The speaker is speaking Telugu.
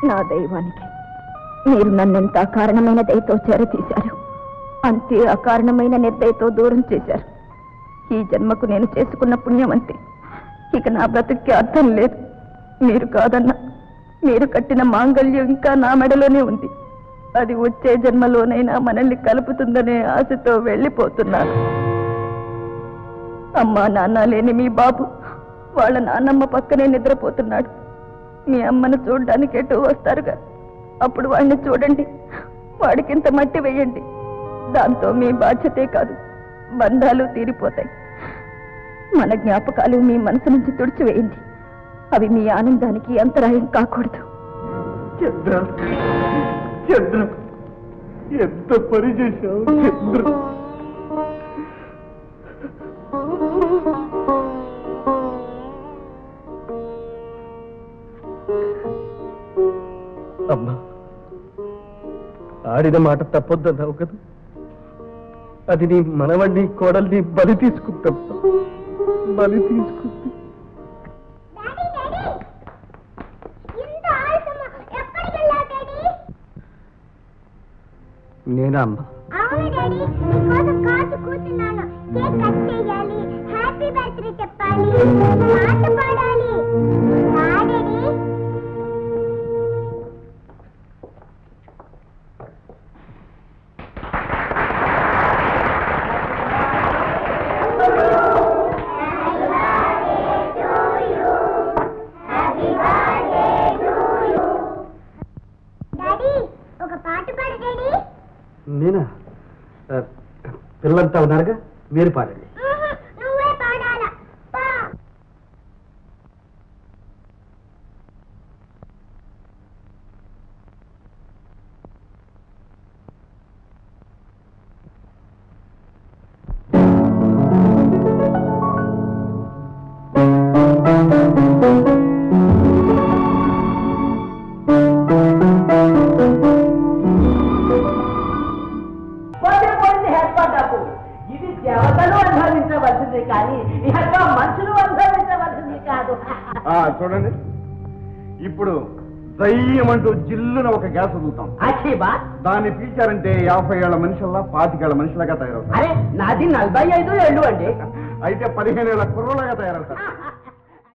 నా దైవానికి మీరు నన్నెంత అకారణమైన దయతో చేరతీశారు, అంతే అకారణమైన నిర్దయతో దూరం చేశారు. ఈ జన్మకు నేను చేసుకున్న పుణ్యం అంతే. ఇక నా బ్రతుక్కి అర్థం లేదు. మీరు కాదన్నా మీరు కట్టిన మాంగళ్యం ఇంకా నా మెడలోనే ఉంది. అది వచ్చే జన్మలోనైనా మనల్ని కలుపుతుందనే ఆశతో వెళ్ళిపోతున్నాను. అమ్మా నాన్న లేని మీ బాబు వాళ్ళ నాన్నమ్మ పక్కనే నిద్రపోతున్నాడు. మీ అమ్మను చూడడానికి ఎటు వస్తారుగా, అప్పుడు వాడిని చూడండి, వాడికింత మట్టి వేయండి. దాంతో మీ బాధ్యతే కాదు, బంధాలు తీరిపోతాయి. మన జ్ఞాపకాలు మీ మనసు నుంచి తుడిచివేయండి. అవి మీ ఆనందానికి అంతరాయం కాకూడదు. చంద్ర, ఎంత పని చేశావు చంద్ర. అమ్మా, ఆడిన మాట తప్పొద్దన్నావు కదా, అది నీ మనవణ్ణి కోడల్ని బలి తీసుకుంటా, బలి తీసుకుంటా. నేనా అమ్మా? అవును డాడీ, నీకోసం కాచు కూర్చున్నాను. కేక్ కట్ చేయాలి, హ్యాపీ బర్త్డే చెప్పాలి, పాట పాడాలి. డాడీ ఒక పాట పాడు డాడీ. నేనా? పిల్లలంతా ఉన్నారుగా, మీరు పాడండి. నువ్వే పాడాలా? ఇది దేవతలు అనుభవించవలసింది కానీ మనుషులు అనుభవించవలసింది కాదు. చూడండి, ఇప్పుడు దయ్యమంటూ జిల్లున ఒక గ్యాస్ వదులుతాం. దాన్ని పీల్చారంటే 50 ఏళ్ల మనుషుల్లా 25 ఏళ్ల మనుషులుగా తయారవుతారు. అరే నాది 45 ఏళ్ళు అండి. అయితే 15 ఏళ్ల కుర్రలాగా తయారవుతారు.